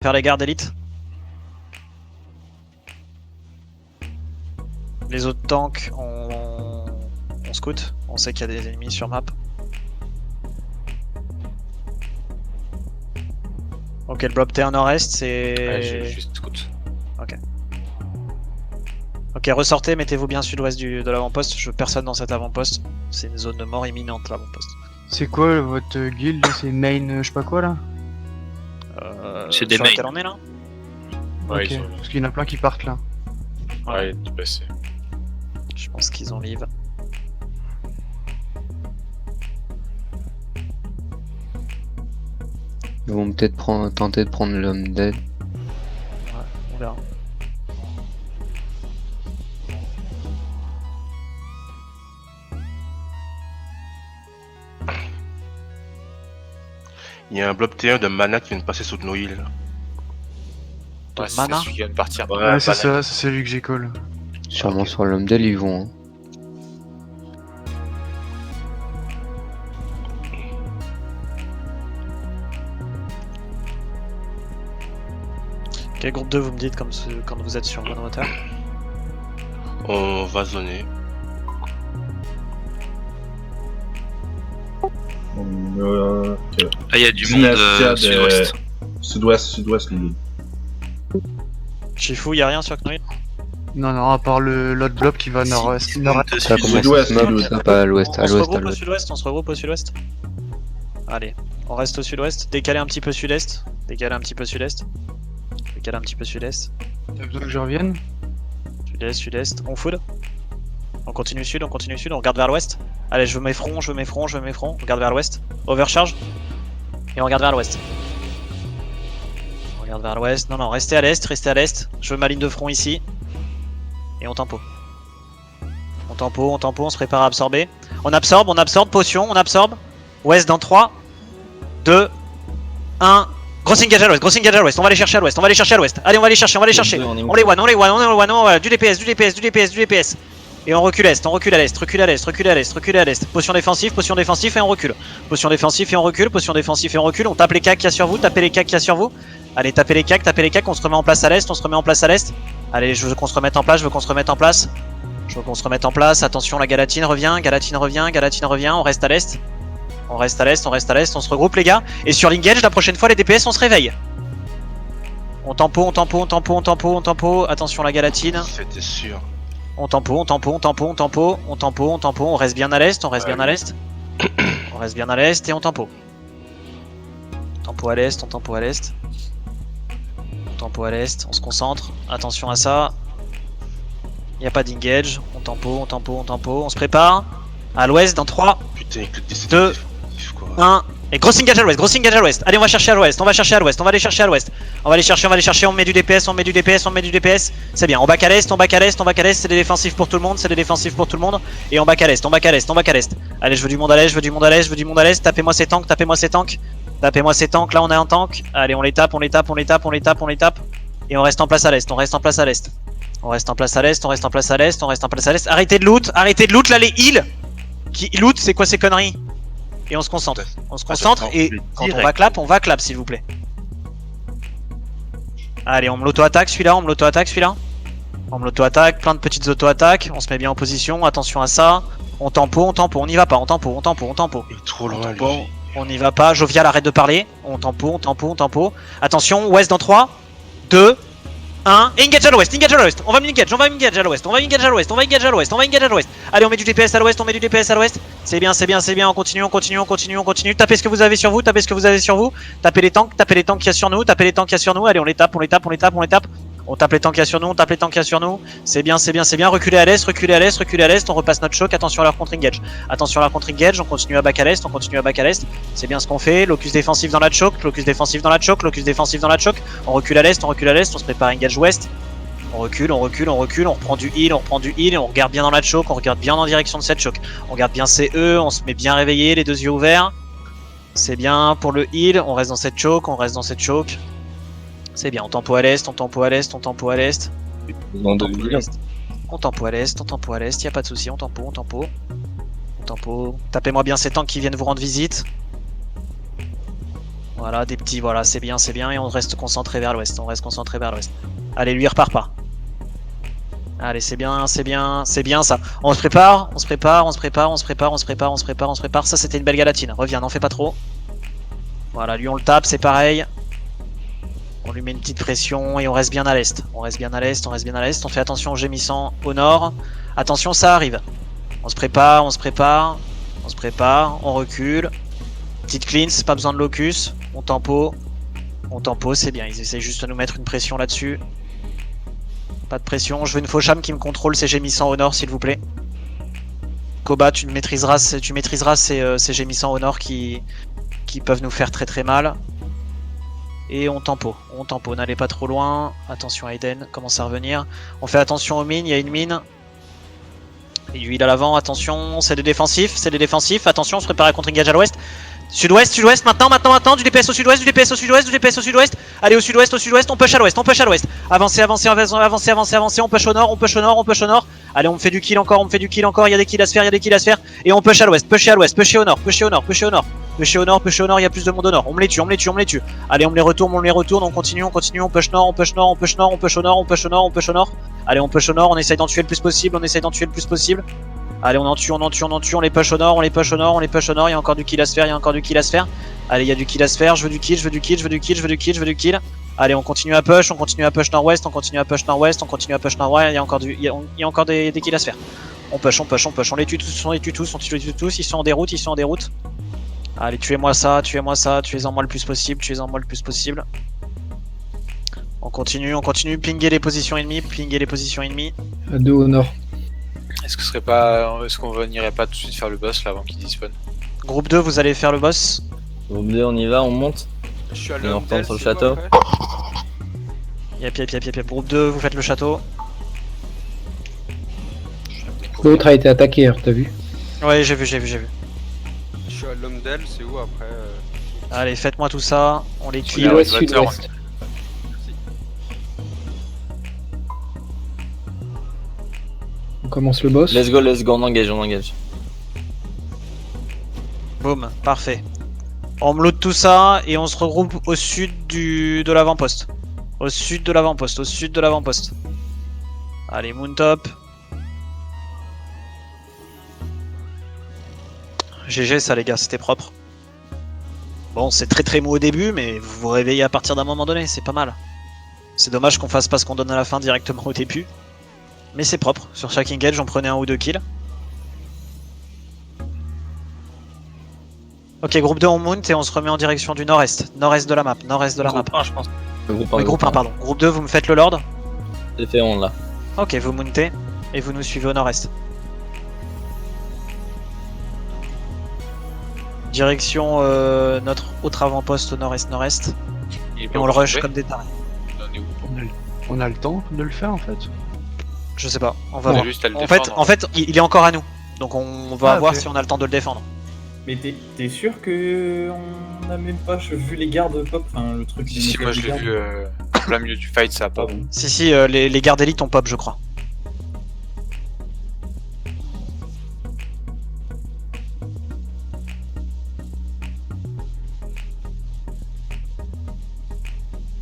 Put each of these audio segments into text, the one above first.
Faire les gardes élites. Les autres tanks, on scout. On sait qu'il y a des ennemis sur map. Ok, le blob T1 nord-est, c'est... Ouais, je scout. Ok. Ok, ressortez, mettez-vous bien sud-ouest de l'avant-poste. Je veux personne dans cet avant-poste. C'est une zone de mort imminente, l'avant-poste. C'est quoi votre guild? C'est main je sais pas quoi là? C'est des sur mains. lequel on est là? Ouais, Ok, ils ont... parce qu'il y en a plein qui partent là. Ouais, tout passé. Je pense qu'ils ont live. Ils vont peut-être tenter de prendre l'homme dead. Ouais, on verra. Il y a un blob T1 de mana qui vient de passer sous nos îles. De Ouais, c'est mana. celui qui vient de partir. Ouais, c'est ça, c'est celui que j'ai call. Sûrement Ok. sur l'homme dead ils vont. Hein. Quel groupe 2 vous me dites quand vous êtes sur One Water? On va zoner. Ah, il y a du monde sud-ouest. Sud-ouest, Lily. Chifu, y'a rien sur Knoil? Non, non, à part l'autre blob qui va nord-est. Nord-est. Ça commence à Sud-ouest, se mob, sud-ouest. ça pas à l'ouest, On à se l'ouest, à regroupe au l'ouest. sud-ouest, on se regroupe au sud-ouest. Allez, on reste au sud-ouest, décaler un petit peu sud-est, décaler un petit peu sud-est, décaler un petit peu sud-est, T'as besoin que je revienne? sud-est, sud-est, on food. On continue sud, on regarde vers l'ouest. Allez, je veux mes fronts, on regarde vers l'ouest. Overcharge. Et on regarde vers l'ouest. On regarde vers l'ouest, non, restez à l'est. Je veux ma ligne de front ici. Et on tempo. On tempo, on se prépare à absorber. On absorbe, potion, on absorbe. Ouest dans 3, 2, 1. Gros engage à l'ouest, on va aller chercher à l'ouest, Allez, on va aller chercher. On les one, du DPS. Et on recule est, recule à l'est. Potion défensif et on recule. Potion défensif et on recule. On tape les cacs qu'il y a sur vous, Allez, tapez les cacs, on se remet en place à l'est, Allez, je veux qu'on se remette en place, Attention, la Galatine revient, on reste à l'est. On se regroupe les gars. Et sur l'engage, la prochaine fois les DPS on se réveille. On tempo. Attention la Galatine. C'était sûr. On tempo. On reste bien à l'est, On reste bien à l'est et on tempo. Tempo à l'est. On se concentre. Attention à ça. Il n'y a pas d'engage. On tempo. On se prépare. À l'ouest dans 3, Putain, avec le DC Deux. défensif, quoi. 1. Et gros engage à l'ouest. Allez, on va chercher à l'ouest. On va aller chercher à l'ouest. On met du DPS. C'est bien. On back à l'est. C'est des défensifs pour tout le monde. Et on back à l'est. Allez, je veux du monde à l'est. Tapez-moi ces tanks. Là, on a un tank. Allez, on les tape. Et on reste en place à l'est. Arrêtez de loot. Là, les heals. Qui loot, c'est quoi ces conneries? Et on se concentre. Et quand on va clap s'il vous plaît. Allez, on me l'auto-attaque celui-là. On me l'auto-attaque, plein de petites auto-attaques. On se met bien en position, attention à ça. On tempo, on n'y va pas, on tempo. Il est trop loin, lui. On n'y va pas, Jovial arrête de parler. On tempo. Attention, ouest dans 3, 2, 1. Et engage à l'ouest. On va engage à l'ouest. Allez, on met du DPS à l'ouest. C'est bien. On continue. Tapez ce que vous avez sur vous. Tapez les tanks qu'il y a sur nous. Allez, on les tape. On tape les tanks qu'il y a sur nous. C'est bien. Reculez à l'est. On repasse notre choc. Attention à leur contre-engage. On continue à back à l'est. C'est bien ce qu'on fait. Locus défensif dans la choc. On recule à l'est. On se prépare à engage ouest. On recule. On reprend du heal. Et on regarde bien dans la choc. On regarde bien en direction de cette choc. On regarde bien CE. On se met bien réveillé, les deux yeux ouverts. C'est bien pour le heal. On reste dans cette choc. C'est bien, on tempo à l'est. On tempo à l'est, y a pas de souci, on tempo. Tapez-moi bien ces tanks qui viennent vous rendre visite. Voilà, des petits, voilà, c'est bien, et on reste concentré vers l'ouest, Allez, lui, il repart pas. Allez, c'est bien ça. On se prépare, ça c'était une belle galatine, reviens, n'en fais pas trop. Voilà, lui on le tape, c'est pareil. On lui met une petite pression et on reste bien à l'est. On fait attention aux gémissants au nord. Attention, ça arrive. On se prépare, on recule. Petite cleanse, pas besoin de locus. On tempo, c'est bien. Ils essaient juste de nous mettre une pression là-dessus. Pas de pression. Je veux une Faucham qui me contrôle ces gémissants au nord, s'il vous plaît. Koba, tu maîtriseras ces gémissants au nord qui peuvent nous faire très très mal. Et on tempo, n'allez pas trop loin. Attention Aiden, commence à revenir. On fait attention aux mines, il y a une mine. Et huile à l'avant, attention, c'est des défensifs, attention, on se prépare à contre-engage à l'ouest. Sud-ouest, maintenant, du DPS au sud-ouest, Allez au sud-ouest, on push à l'ouest, Avancez, on push au nord, Allez, on fait du kill encore, il y a des kills à se faire, Et on push à l'ouest, pushez au nord, il y a plus de monde au nord, on me les tue. Allez, on me les retourne, on continue, on push nord, on push au nord. Allez, on push au nord, on essaye d'en tuer le plus possible, Allez, on en tue, on les push au nord, il y a encore du kill à se faire, Allez, il y a du kill à se faire, je veux du kill. Allez, on continue à push nord-ouest, il y a encore des kills à se faire. On push, on les tue tous, ils sont en déroute. Allez, tuez-moi ça, tuez-en moi le plus possible. On continue, pingez les positions ennemies. À 2 au nord. Est-ce qu'on n'irait pas tout de suite faire le boss là avant qu'il despawn? Groupe 2, vous allez faire le boss. Groupe 2, on y va, on monte. Je suis à Et on retourne sur le château. Yep. Groupe 2, vous faites le château. L'autre a été attaqué, hein, t'as vu? Ouais, j'ai vu. Je suis à Lomdel, c'est où après Allez, faites-moi tout ça, on les tue. Sud-ouest. On commence le boss. Let's go, on engage. Boum, parfait. On me loot tout ça et on se regroupe au sud de l'avant-poste. Au sud de l'avant-poste. Allez, moon top. GG ça les gars, c'était propre. Bon, c'est très très mou au début, mais vous vous réveillez à partir d'un moment donné, c'est pas mal. C'est dommage qu'on fasse pas ce qu'on donne à la fin directement au début. Mais c'est propre, sur chaque engage on prenait 1 ou 2 kills. Ok, groupe 2 on mount et on se remet en direction du nord-est. Nord-est de la map, Groupe 1, je pense. Groupe 1, pardon. Groupe 2, vous me faites le lord. C'est fait, on l'a. Ok, vous mountez et vous nous suivez au nord-est. Direction notre autre avant-poste au nord-est. Et on le rush comme des tarés. On a le temps de le faire en fait. Je sais pas, on va voir. En En fait, il est encore à nous. Donc on va voir ok. si on a le temps de le défendre. Mais t'es sûr que on a même pas vu les gardes pop, enfin le truc. Si, moi je l'ai vu en plein milieu du fight, ça a pas. bon. Si, les gardes élites ont pop, je crois.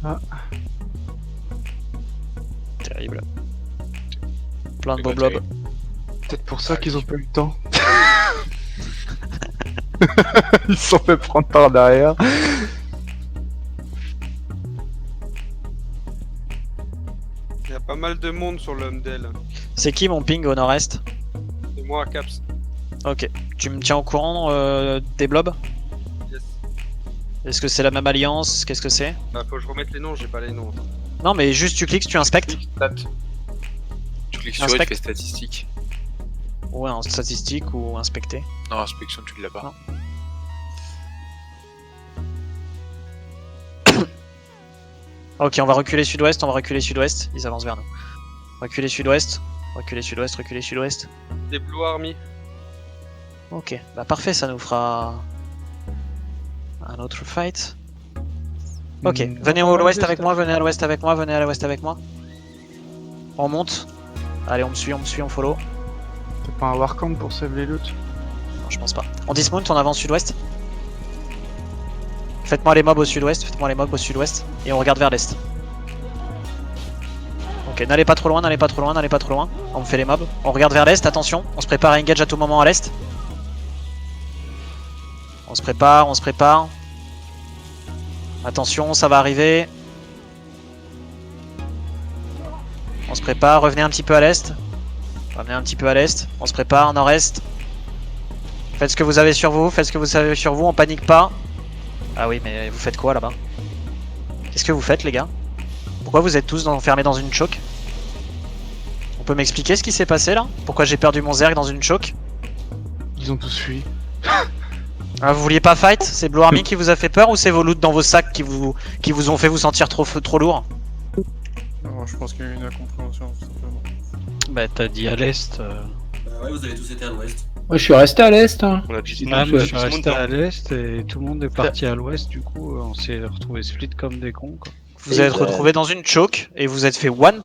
Ah. Terrible. Plein de beaux blobs. Peut-être pour ça qu'ils ont pas eu le temps. Ils se sont fait prendre par derrière. Il y a pas mal de monde sur Lomdel. C'est qui mon ping au nord-est? C'est moi, Caps. Ok. Tu me tiens au courant des blobs? Yes. Est-ce que c'est la même alliance? Qu'est-ce que c'est? Bah, faut que je remette les noms, j'ai pas les noms. Non, mais juste tu cliques, tu inspectes. Tu cliques sur Inspect. et tu fais statistiques. Ouais, en statistique ou inspecter. Non, inspection, tu l'as pas. Non. Ok, on va reculer sud-ouest, ils avancent vers nous. Reculer sud-ouest. Des Blue Army. Ok, bah parfait, ça nous fera un autre fight. Ok, venez à l'ouest avec moi, venez à l'ouest avec moi. On monte. Allez, on me suit, on follow. T'as pas un Warcamp pour save les loots? Non, je pense pas. On dismount, on avance sud-ouest. Faites-moi les mobs au sud-ouest, faites-moi les mobs au sud-ouest. Et on regarde vers l'est. Ok, n'allez pas trop loin, n'allez pas trop loin, n'allez pas trop loin. On me fait les mobs. On regarde vers l'est, attention. On se prépare à engage à tout moment à l'est. On se prépare, on se prépare. Attention, ça va arriver. On se prépare, revenez un petit peu à l'est. Revenez un petit peu à l'est. On se prépare, nord-est. Faites ce que vous avez sur vous, faites ce que vous avez sur vous, on panique pas. Ah oui, mais vous faites quoi là-bas? Qu'est-ce que vous faites les gars? Pourquoi vous êtes tous enfermés dans une choke? On peut m'expliquer ce qui s'est passé là? Pourquoi j'ai perdu mon Zerg dans une choke? Ils ont tous fui. Ah, vous vouliez pas fight? C'est Blue Army qui vous a fait peur ou c'est vos loots dans vos sacs qui vous ont fait vous sentir trop lourd? Non, je pense qu'il y a eu une incompréhension, tout simplement. Bah t'as dit à l'est. Ouais, vous avez tous été à l'ouest. Moi je suis resté à l'est. Hein. On a dit Ouais, tous, moi ouais. je suis resté à l'est et tout le monde est parti à l'ouest, du coup on s'est retrouvé split comme des cons quoi. Vous êtes retrouvés dans une choke et vous êtes fait one